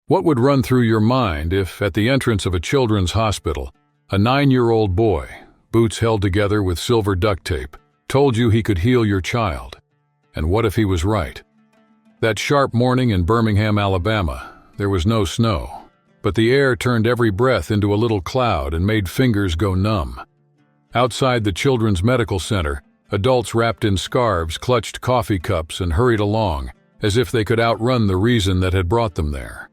What would run through your mind if, at the entrance of a children's hospital, a 9-year-old boy, boots held together with silver duct tape, told you he could heal your child? And what if he was right? That sharp morning in Birmingham, Alabama, there was no snow, but the air turned every breath into a little cloud and made fingers go numb. Outside the Children's Medical Center, adults wrapped in scarves clutched coffee cups and hurried along, as if they could outrun the reason that had brought them there.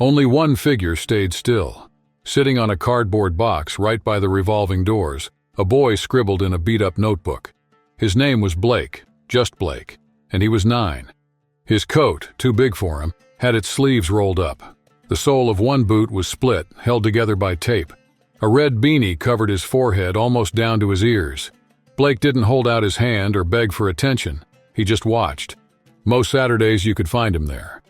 Only one figure stayed still. Sitting on a cardboard box right by the revolving doors, a boy scribbled in a beat-up notebook. His name was Blake, just Blake, and he was 9. His coat, too big for him, had its sleeves rolled up. The sole of one boot was split, held together by tape. A red beanie covered his forehead almost down to his ears. Blake didn't hold out his hand or beg for attention. He just watched. Most Saturdays you could find him there.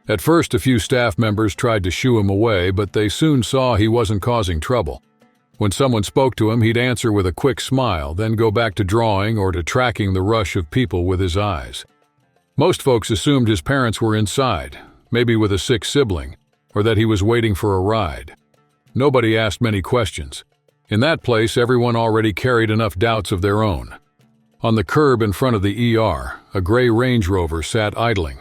At first, a few staff members tried to shoo him away, but they soon saw he wasn't causing trouble. When someone spoke to him, he'd answer with a quick smile, then go back to drawing or to tracking the rush of people with his eyes. Most folks assumed his parents were inside, maybe with a sick sibling, or that he was waiting for a ride. Nobody asked many questions. In that place, everyone already carried enough doubts of their own. On the curb in front of the ER, a gray Range Rover sat idling.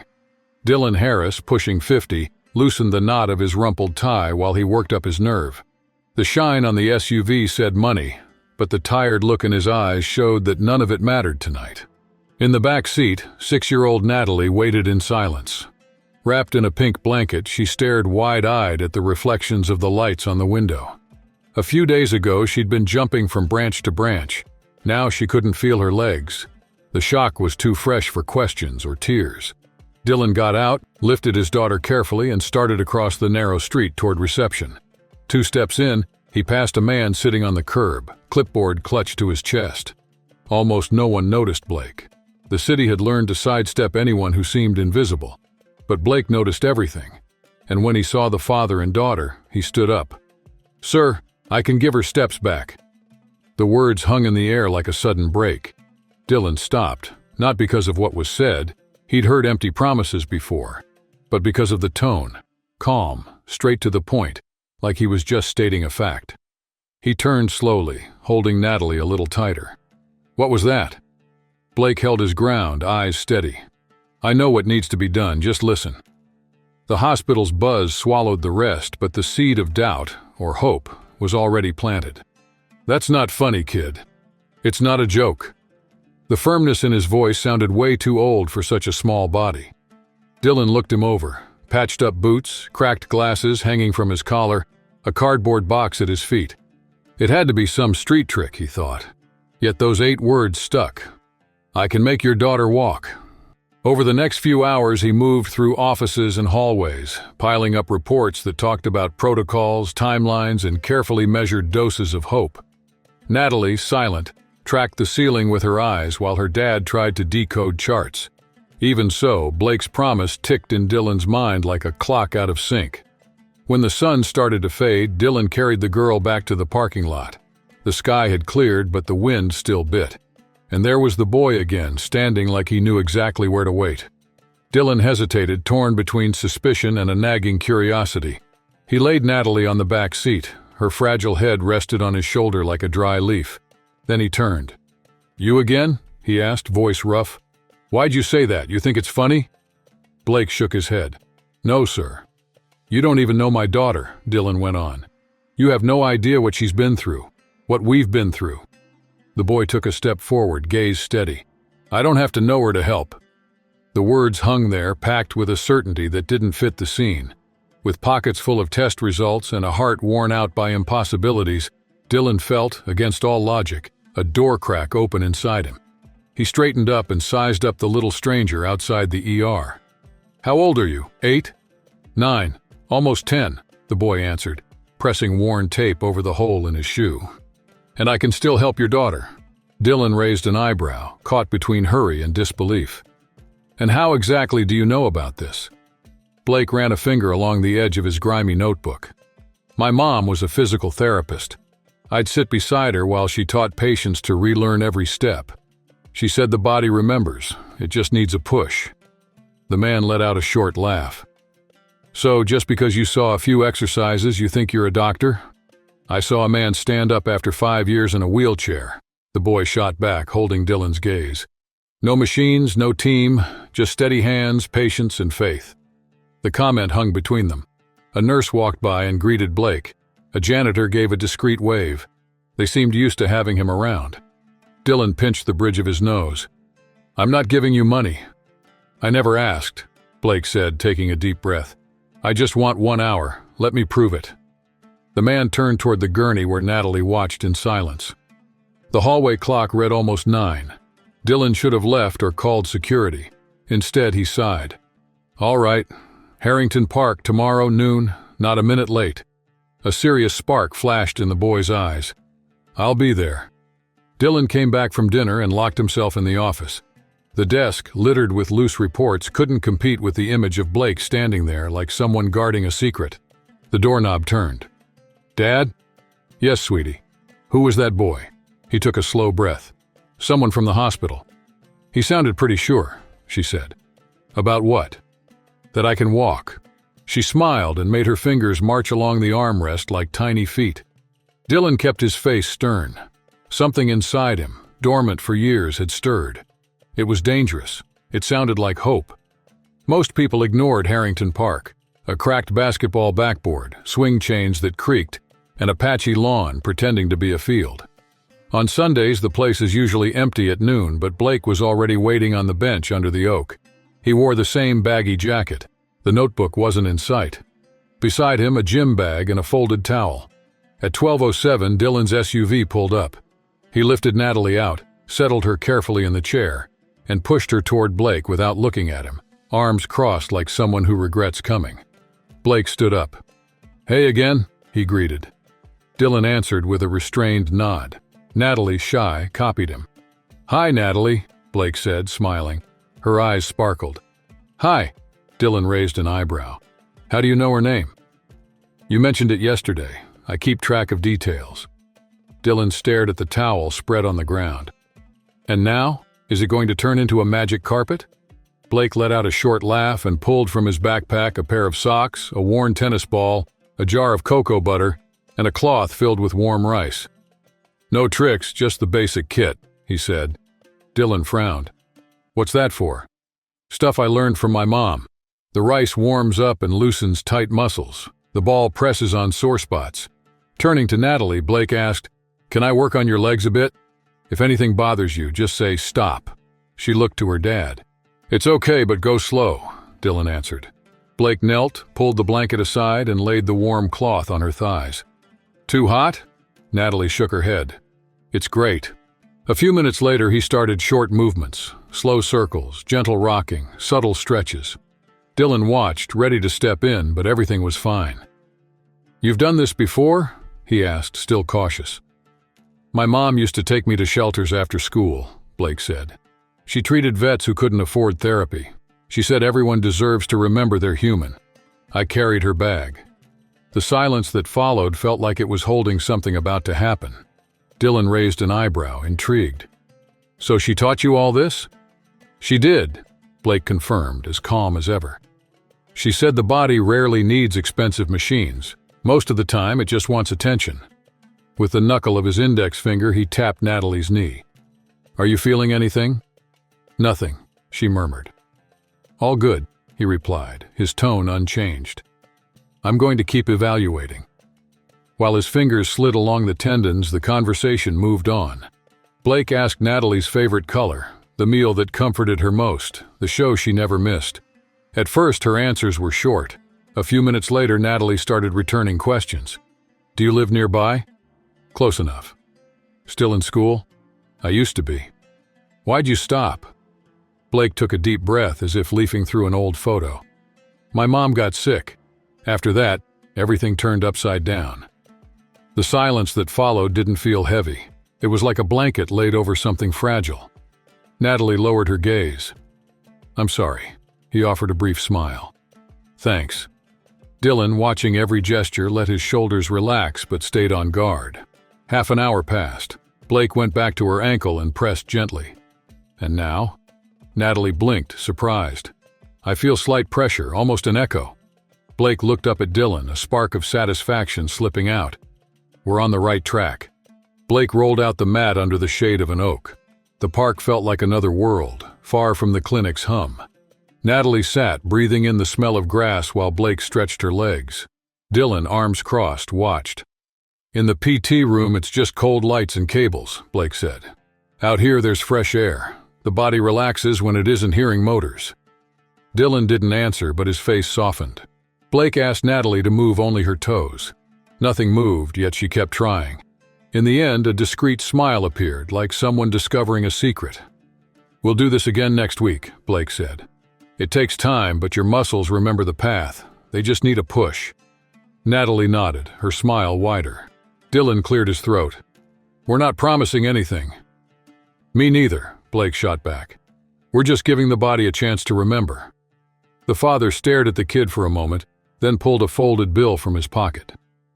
Dylan Harris, pushing 50, loosened the knot of his rumpled tie while he worked up his nerve. The shine on the SUV said money, but the tired look in his eyes showed that none of it mattered tonight. In the back seat, 6-year-old Natalie waited in silence. Wrapped in a pink blanket, she stared wide-eyed at the reflections of the lights on the window. A few days ago, she'd been jumping from branch to branch. Now she couldn't feel her legs. The shock was too fresh for questions or tears. Dylan got out, lifted his daughter carefully, and started across the narrow street toward reception. 2 steps in, he passed a man sitting on the curb, clipboard clutched to his chest. Almost no one noticed Blake. The city had learned to sidestep anyone who seemed invisible. But Blake noticed everything, and when he saw the father and daughter, he stood up. "Sir, I can give her steps back." The words hung in the air like a sudden break. Dylan stopped, not because of what was said. He'd heard empty promises before, but because of the tone, calm, straight to the point, like he was just stating a fact. He turned slowly, holding Natalie a little tighter. "What was that?" Blake held his ground, eyes steady. "I know what needs to be done, just listen." The hospital's buzz swallowed the rest, but the seed of doubt, or hope, was already planted. "That's not funny, kid. It's not a joke." The firmness in his voice sounded way too old for such a small body. Dylan looked him over. Patched-up boots, cracked glasses hanging from his collar, a cardboard box at his feet. It had to be some street trick, he thought. Yet those 8 words stuck. "I can make your daughter walk." Over the next few hours, he moved through offices and hallways, piling up reports that talked about protocols, timelines, and carefully measured doses of hope. Natalie, silent, tracked the ceiling with her eyes while her dad tried to decode charts. Even so, Blake's promise ticked in Dylan's mind like a clock out of sync. When the sun started to fade, Dylan carried the girl back to the parking lot. The sky had cleared, but the wind still bit. And there was the boy again, standing like he knew exactly where to wait. Dylan hesitated, torn between suspicion and a nagging curiosity. He laid Natalie on the back seat. Her fragile head rested on his shoulder like a dry leaf. Then he turned. "You again?" he asked, voice rough. "Why'd you say that? You think it's funny?" Blake shook his head. "No, sir." "You don't even know my daughter," Dylan went on. "You have no idea what she's been through, what we've been through." The boy took a step forward, gaze steady. "I don't have to know her to help." The words hung there, packed with a certainty that didn't fit the scene. With pockets full of test results and a heart worn out by impossibilities, Dylan felt, against all logic, a door crack open inside him. He straightened up and sized up the little stranger outside the ER. "How old are you? 8? 9. Almost 10, the boy answered, pressing worn tape over the hole in his shoe. "And I can still help your daughter." Dylan raised an eyebrow, caught between hurry and disbelief. "And how exactly do you know about this?" Blake ran a finger along the edge of his grimy notebook. "My mom was a physical therapist. I'd sit beside her while she taught patients to relearn every step. She said the body remembers, it just needs a push." The man let out a short laugh. So, just because you saw a few exercises, you think you're a doctor? I saw a man stand up after 5 years in a wheelchair. The boy shot back, holding Dylan's gaze. No machines, no team, just steady hands, patience, and faith. The comment hung between them. A nurse walked by and greeted Blake. A janitor gave a discreet wave. They seemed used to having him around. Dylan pinched the bridge of his nose. "I'm not giving you money." "I never asked," Blake said, taking a deep breath. "I just want 1 hour. Let me prove it." The man turned toward the gurney where Natalie watched in silence. The hallway clock read almost 9. Dylan should have left or called security. Instead, he sighed. "All right. Harrington Park, tomorrow noon, not a minute late." A serious spark flashed in the boy's eyes. "I'll be there." Dylan came back from dinner and locked himself in the office. The desk, littered with loose reports, couldn't compete with the image of Blake standing there like someone guarding a secret. The doorknob turned. "Dad?" "Yes, sweetie." "Who was that boy?" He took a slow breath. "Someone from the hospital." "He sounded pretty sure," she said. "About what?" "That I can walk." She smiled and made her fingers march along the armrest like tiny feet. Dylan kept his face stern. Something inside him, dormant for years, had stirred. It was dangerous. It sounded like hope. Most people ignored Harrington Park. A cracked basketball backboard, swing chains that creaked, and a patchy lawn pretending to be a field. On Sundays, the place is usually empty at noon, but Blake was already waiting on the bench under the oak. He wore the same baggy jacket. The notebook wasn't in sight. Beside him, a gym bag and a folded towel. At 12:07, Dylan's SUV pulled up. He lifted Natalie out, settled her carefully in the chair, and pushed her toward Blake without looking at him, arms crossed like someone who regrets coming. Blake stood up. "Hey again," he greeted. Dylan answered with a restrained nod. Natalie, shy, copied him. "Hi, Natalie," Blake said, smiling. Her eyes sparkled. "Hi," Dylan raised an eyebrow. "How do you know her name?" "You mentioned it yesterday. I keep track of details." Dylan stared at the towel spread on the ground. "And now? Is it going to turn into a magic carpet?" Blake let out a short laugh and pulled from his backpack a pair of socks, a worn tennis ball, a jar of cocoa butter, and a cloth filled with warm rice. "No tricks, just the basic kit," he said. Dylan frowned. "What's that for?" "Stuff I learned from my mom. The rice warms up and loosens tight muscles. The ball presses on sore spots." Turning to Natalie, Blake asked, "Can I work on your legs a bit? If anything bothers you, just say stop." She looked to her dad. "It's okay, but go slow," Dylan answered. Blake knelt, pulled the blanket aside, and laid the warm cloth on her thighs. "Too hot?" Natalie shook her head. "It's great." A few minutes later, he started short movements, slow circles, gentle rocking, subtle stretches. Dylan watched, ready to step in, but everything was fine. "You've done this before?" he asked, still cautious. "My mom used to take me to shelters after school," Blake said. "She treated vets who couldn't afford therapy. She said everyone deserves to remember they're human." I carried her bag. The silence that followed felt like it was holding something about to happen. Dylan raised an eyebrow, intrigued. "So she taught you all this?" "She did," Blake confirmed, as calm as ever. "She said the body rarely needs expensive machines. Most of the time, it just wants attention." With the knuckle of his index finger, he tapped Natalie's knee. "Are you feeling anything?" "Nothing," she murmured. "All good," he replied, his tone unchanged. "I'm going to keep evaluating." While his fingers slid along the tendons, the conversation moved on. Blake asked Natalie's favorite color, the meal that comforted her most, the show she never missed. At first, her answers were short. A few minutes later, Natalie started returning questions. "Do you live nearby?" "Close enough." "Still in school?" "I used to be." "Why'd you stop?" Blake took a deep breath as if leafing through an old photo. "My mom got sick. After that, everything turned upside down." The silence that followed didn't feel heavy. It was like a blanket laid over something fragile. Natalie lowered her gaze. "I'm sorry." He offered a brief smile. "Thanks." Dylan, watching every gesture, let his shoulders relax but stayed on guard. Half an hour passed. Blake went back to her ankle and pressed gently. "And now?" Natalie blinked, surprised. "I feel slight pressure, almost an echo." Blake looked up at Dylan, a spark of satisfaction slipping out. We're on the right track. Blake rolled out the mat under the shade of an oak. The park felt like another world, far from the clinic's hum. Natalie sat, breathing in the smell of grass while Blake stretched her legs. Dylan, arms crossed, watched. In the PT room, it's just cold lights and cables, Blake said. Out here, there's fresh air. The body relaxes when it isn't hearing motors. Dylan didn't answer, but his face softened. Blake asked Natalie to move only her toes. Nothing moved, yet she kept trying. In the end, a discreet smile appeared, like someone discovering a secret. We'll do this again next week, Blake said. It takes time, but your muscles remember the path. They just need a push. Natalie nodded, her smile wider. Dylan cleared his throat. We're not promising anything. Me neither, Blake shot back. We're just giving the body a chance to remember. The father stared at the kid for a moment, then pulled a folded bill from his pocket.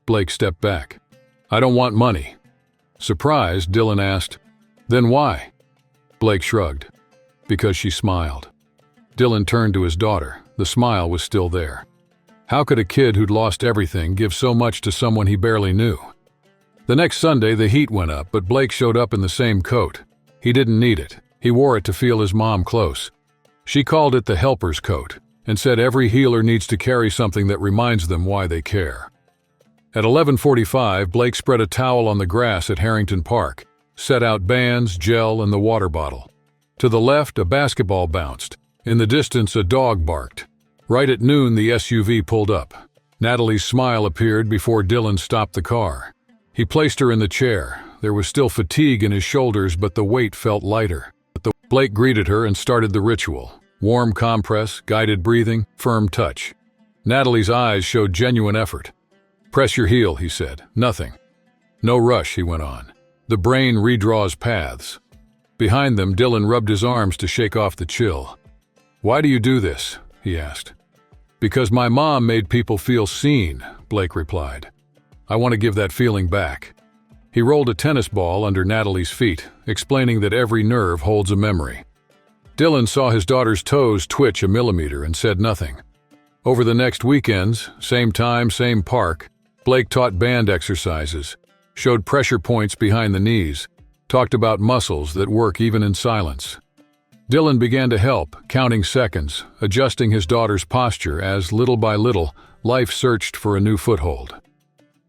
Blake stepped back. I don't want money. Surprised, Dylan asked, Then why? Blake shrugged. Because she smiled. Dylan turned to his daughter. The smile was still there. How could a kid who'd lost everything give so much to someone he barely knew? The next Sunday, the heat went up, but Blake showed up in the same coat. He didn't need it. He wore it to feel his mom close. She called it the helper's coat and said every healer needs to carry something that reminds them why they care. At 11:45, Blake spread a towel on the grass at Harrington Park, set out bands, gel, and the water bottle. To the left, a basketball bounced. In the distance, a dog barked. Right at noon, the SUV pulled up. Natalie's smile appeared before Dylan stopped the car. He placed her in the chair. There was still fatigue in his shoulders, but the weight felt lighter. Blake greeted her and started the ritual. Warm compress, guided breathing, firm touch. Natalie's eyes showed genuine effort. Press your heel, he said. Nothing. No rush, he went on. The brain redraws paths. Behind them, Dylan rubbed his arms to shake off the chill. Why do you do this? He asked. Because my mom made people feel seen, Blake replied. I want to give that feeling back. He rolled a tennis ball under Natalie's feet, explaining that every nerve holds a memory. Dylan saw his daughter's toes twitch a millimeter and said nothing. Over the next weekends, same time, same park, Blake taught band exercises, showed pressure points behind the knees, talked about muscles that work even in silence. Dylan began to help, counting seconds, adjusting his daughter's posture as, little by little, life searched for a new foothold.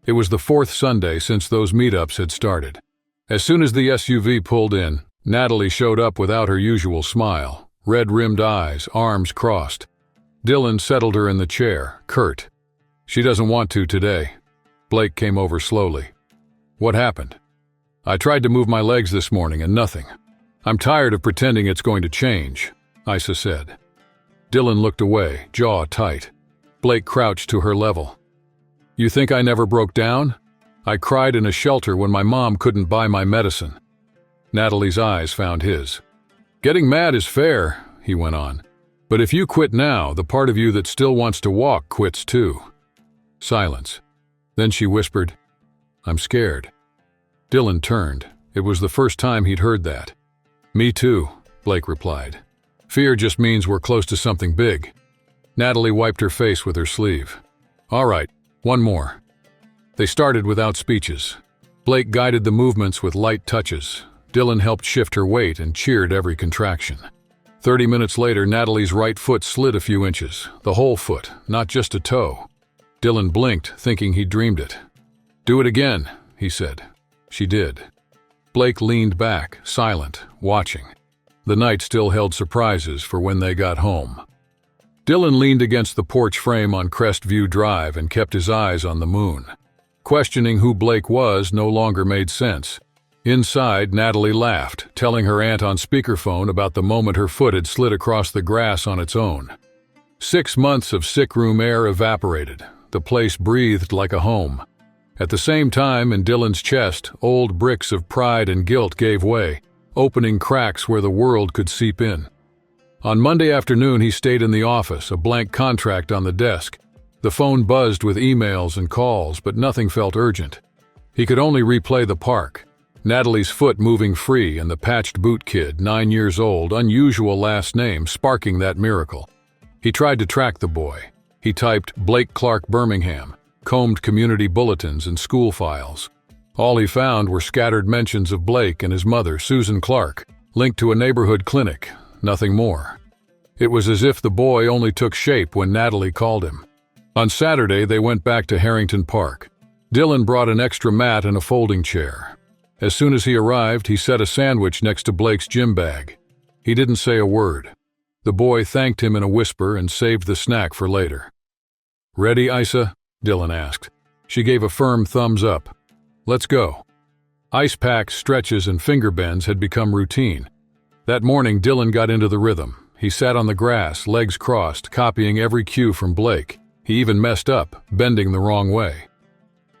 It was the fourth Sunday since those meetups had started. As soon as the SUV pulled in, Natalie showed up without her usual smile, red-rimmed eyes, arms crossed. Dylan settled her in the chair, curt. She doesn't want to today. Blake came over slowly. What happened? I tried to move my legs this morning and nothing. I'm tired of pretending it's going to change, Isa said. Dylan looked away, jaw tight. Blake crouched to her level. You think I never broke down? I cried in a shelter when my mom couldn't buy my medicine. Natalie's eyes found his. Getting mad is fair, he went on. But if you quit now, the part of you that still wants to walk quits too. Silence. Then she whispered, I'm scared. Dylan turned. It was the first time he'd heard that. Me too, Blake replied. Fear just means we're close to something big. Natalie wiped her face with her sleeve. All right, one more. They started without speeches. Blake guided the movements with light touches. Dylan helped shift her weight and cheered every contraction. 30 minutes later, Natalie's right foot slid a few inches, the whole foot, not just a toe. Dylan blinked, thinking he'd dreamed it. Do it again, he said. She did. Blake leaned back, silent, watching. The night still held surprises for when they got home. Dylan leaned against the porch frame on Crestview Drive and kept his eyes on the moon. Questioning who Blake was no longer made sense. Inside, Natalie laughed, telling her aunt on speakerphone about the moment her foot had slid across the grass on its own. 6 months of sickroom air evaporated. The place breathed like a home. At the same time, in Dylan's chest, old bricks of pride and guilt gave way, opening cracks where the world could seep in. On Monday afternoon, he stayed in the office, a blank contract on the desk. The phone buzzed with emails and calls, but nothing felt urgent. He could only replay the park. Natalie's foot moving free and the patched boot kid, 9 years old, unusual last name, sparking that miracle. He tried to track the boy. He typed Blake Clark Birmingham, combed community bulletins and school files. All he found were scattered mentions of Blake and his mother, Susan Clark, linked to a neighborhood clinic, nothing more. It was as if the boy only took shape when Natalie called him. On Saturday, they went back to Harrington Park. Dylan brought an extra mat and a folding chair. As soon as he arrived, he set a sandwich next to Blake's gym bag. He didn't say a word. The boy thanked him in a whisper and saved the snack for later. "Ready, Isa?" Dylan asked. She gave a firm thumbs up. "Let's go." Ice packs, stretches, and finger bends had become routine. That morning, Dylan got into the rhythm. He sat on the grass, legs crossed, copying every cue from Blake. He even messed up, bending the wrong way.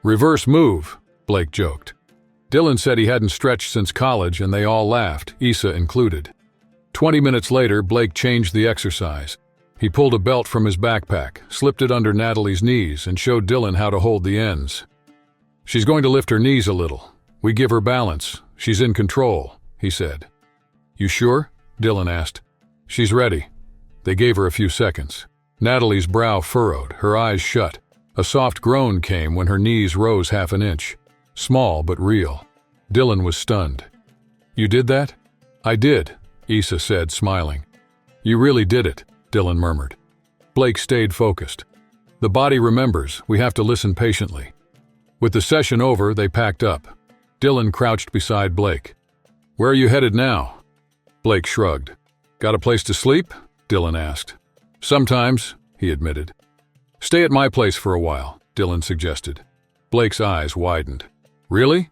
"Reverse move," Blake joked. Dylan said he hadn't stretched since college, and they all laughed, Isa included. 20 minutes later, Blake changed the exercise. He pulled a belt from his backpack, slipped it under Natalie's knees, and showed Dylan how to hold the ends. "She's going to lift her knees a little. We give her balance. She's in control," he said. "You sure?" Dylan asked. "She's ready." They gave her a few seconds. Natalie's brow furrowed, her eyes shut. A soft groan came when her knees rose half an inch. Small but real. Dylan was stunned. "You did that?" "I did," Isa said, smiling. "You really did it," Dylan murmured. Blake stayed focused. "The body remembers. We have to listen patiently." With the session over, they packed up. Dylan crouched beside Blake. "Where are you headed now?" Blake shrugged. "Got a place to sleep?" Dylan asked. "Sometimes," he admitted. "Stay at my place for a while," Dylan suggested. Blake's eyes widened. "Really?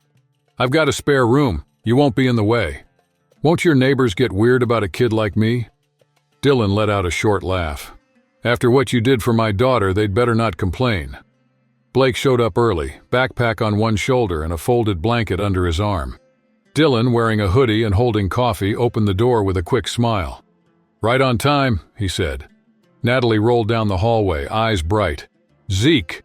I've got a spare room. You won't be in the way. Won't your neighbors get weird about a kid like me?" Dylan let out a short laugh. "After what you did for my daughter, they'd better not complain." Blake showed up early, backpack on one shoulder and a folded blanket under his arm. Dylan, wearing a hoodie and holding coffee, opened the door with a quick smile. "Right on time," he said. Natalie rolled down the hallway, eyes bright. "Zeke!"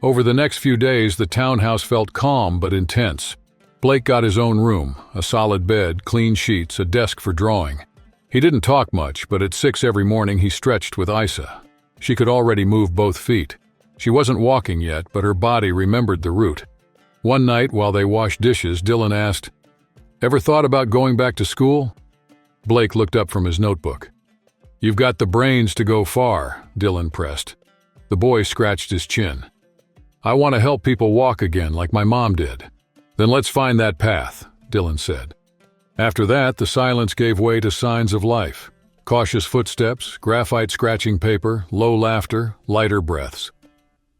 Over the next few days, the townhouse felt calm but intense. Blake got his own room, a solid bed, clean sheets, a desk for drawing. He didn't talk much, but at 6 every morning he stretched with Isa. She could already move both feet. She wasn't walking yet, but her body remembered the route. One night, while they washed dishes, Dylan asked, "Ever thought about going back to school?" Blake looked up from his notebook. "You've got the brains to go far," Dylan pressed. The boy scratched his chin. "I want to help people walk again like my mom did." "Then let's find that path," Dylan said. After that, the silence gave way to signs of life. Cautious footsteps, graphite scratching paper, low laughter, lighter breaths.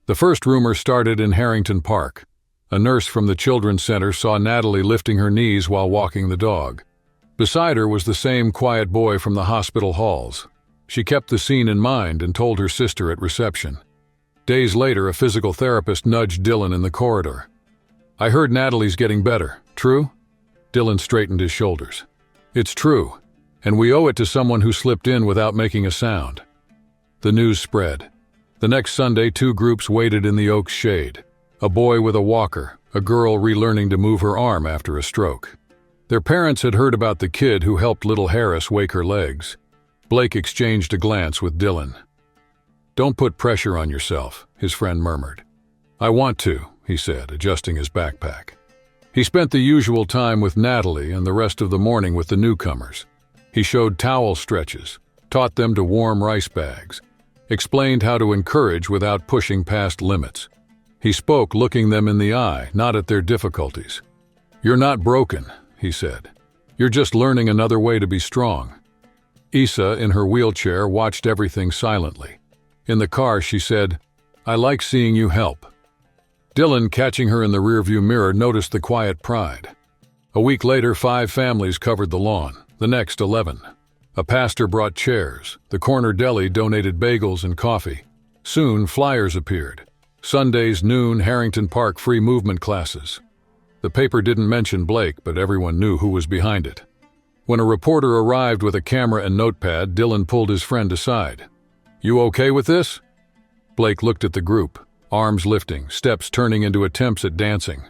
The first rumor started in Harrington Park. A nurse from the Children's Center saw Natalie lifting her knees while walking the dog. Beside her was the same quiet boy from the hospital halls. She kept the scene in mind and told her sister at reception. Days later, a physical therapist nudged Dylan in the corridor. "I heard Natalie's getting better. True?" Dylan straightened his shoulders. "It's true, and we owe it to someone who slipped in without making a sound." The news spread. The next Sunday, 2 groups waited in the oak's shade. A boy with a walker, a girl relearning to move her arm after a stroke. Their parents had heard about the kid who helped little Harris wake her legs. Blake exchanged a glance with Dylan. "Don't put pressure on yourself," his friend murmured. "I want to," he said, adjusting his backpack. He spent the usual time with Natalie and the rest of the morning with the newcomers. He showed towel stretches, taught them to warm rice bags, explained how to encourage without pushing past limits. He spoke looking them in the eye, not at their difficulties. "You're not broken," he said. "You're just learning another way to be strong." Isa, in her wheelchair, watched everything silently. In the car, she said, "I like seeing you help." Dylan, catching her in the rearview mirror, noticed the quiet pride. A week later, 5 families covered the lawn, the next 11. A pastor brought chairs. The corner deli donated bagels and coffee. Soon, flyers appeared. Sundays, noon, Harrington Park free movement classes. The paper didn't mention Blake, but everyone knew who was behind it. When a reporter arrived with a camera and notepad, Dylan pulled his friend aside. "You okay with this?" Blake looked at the group, arms lifting, steps turning into attempts at dancing.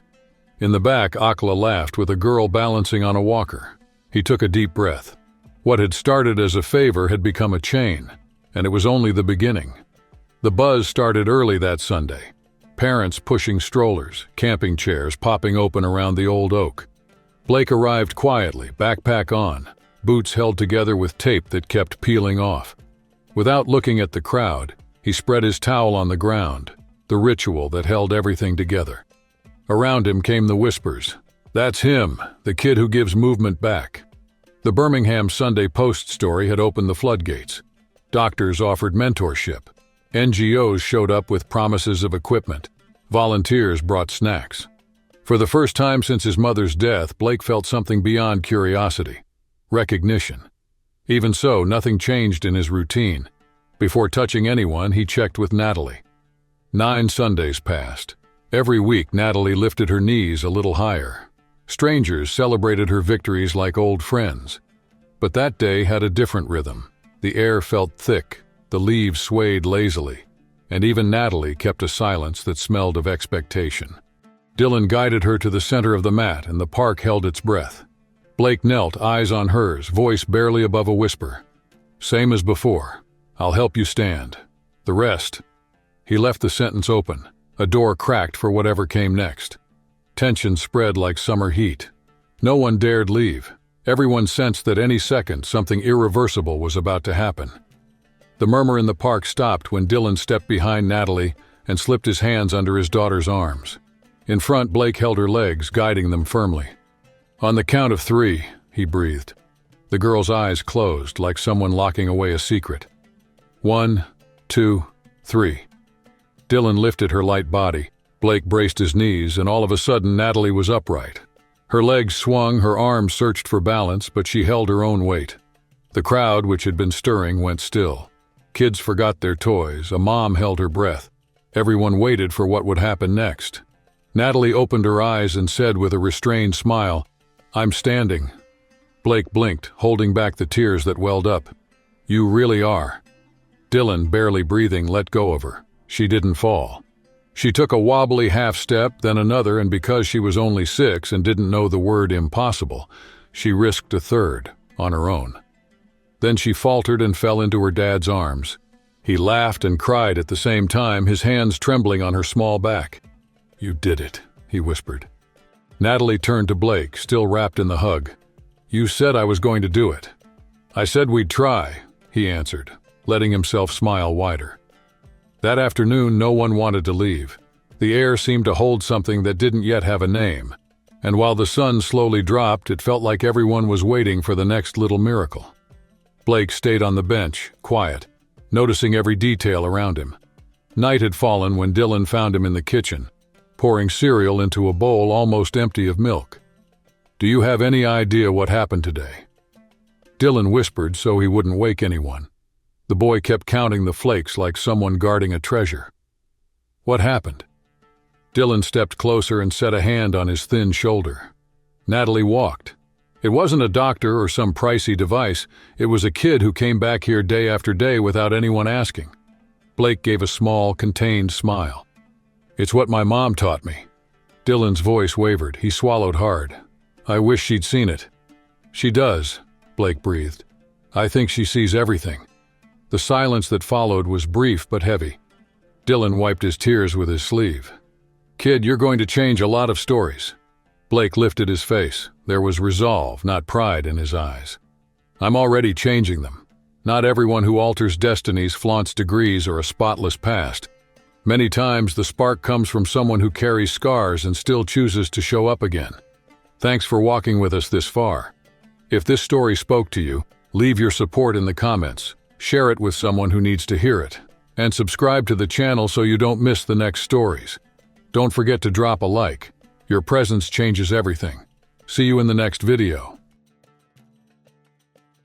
In the back, Akla laughed with a girl balancing on a walker. He took a deep breath. What had started as a favor had become a chain, and it was only the beginning. The buzz started early that Sunday. Parents pushing strollers, camping chairs popping open around the old oak. Blake arrived quietly, backpack on, boots held together with tape that kept peeling off. Without looking at the crowd, he spread his towel on the ground, the ritual that held everything together. Around him came the whispers. That's him, the kid who gives movement back. The Birmingham Sunday Post story had opened the floodgates. Doctors offered mentorship. NGOs showed up with promises of equipment. Volunteers brought snacks. For the first time since his mother's death, Blake felt something beyond curiosity. Recognition. Even so, nothing changed in his routine. Before touching anyone, he checked with Natalie. 9 Sundays passed. Every week, Natalie lifted her knees a little higher. Strangers celebrated her victories like old friends. But that day had a different rhythm. The air felt thick, the leaves swayed lazily, and even Natalie kept a silence that smelled of expectation. Dylan guided her to the center of the mat, and the park held its breath. Blake knelt, eyes on hers, voice barely above a whisper. Same as before. I'll help you stand. The rest. He left the sentence open. A door cracked for whatever came next. Tension spread like summer heat. No one dared leave. Everyone sensed that any second something irreversible was about to happen. The murmur in the park stopped when Dylan stepped behind Natalie and slipped his hands under his daughter's arms. In front, Blake held her legs, guiding them firmly. On the count of 3, he breathed. The girl's eyes closed, like someone locking away a secret. 1, 2, 3. Dylan lifted her light body. Blake braced his knees, and all of a sudden Natalie was upright. Her legs swung, her arms searched for balance, but she held her own weight. The crowd, which had been stirring, went still. Kids forgot their toys, a mom held her breath. Everyone waited for what would happen next. Natalie opened her eyes and said with a restrained smile, I'm standing. Blake blinked, holding back the tears that welled up. You really are. Dylan, barely breathing, let go of her. She didn't fall. She took a wobbly half step, then another, and because she was only 6 and didn't know the word impossible, she risked a third, on her own. Then she faltered and fell into her dad's arms. He laughed and cried at the same time, his hands trembling on her small back. You did it, he whispered. Natalie turned to Blake, still wrapped in the hug. You said I was going to do it. I said we'd try, he answered, letting himself smile wider. That afternoon, no one wanted to leave. The air seemed to hold something that didn't yet have a name, and while the sun slowly dropped, it felt like everyone was waiting for the next little miracle. Blake stayed on the bench, quiet, noticing every detail around him. Night had fallen when Dylan found him in the kitchen, pouring cereal into a bowl almost empty of milk. Do you have any idea what happened today? Dylan whispered so he wouldn't wake anyone. The boy kept counting the flakes like someone guarding a treasure. What happened? Dylan stepped closer and set a hand on his thin shoulder. Natalie walked. It wasn't a doctor or some pricey device. It was a kid who came back here day after day without anyone asking. Blake gave a small, contained smile. It's what my mom taught me. Dylan's voice wavered. He swallowed hard. I wish she'd seen it. She does, Blake breathed. I think she sees everything. The silence that followed was brief but heavy. Dylan wiped his tears with his sleeve. Kid, you're going to change a lot of stories. Blake lifted his face. There was resolve, not pride in his eyes. I'm already changing them. Not everyone who alters destinies flaunts degrees or a spotless past. Many times the spark comes from someone who carries scars and still chooses to show up again. Thanks for walking with us this far. If this story spoke to you, leave your support in the comments. Share it with someone who needs to hear it. And subscribe to the channel so you don't miss the next stories. Don't forget to drop a like. Your presence changes everything. See you in the next video.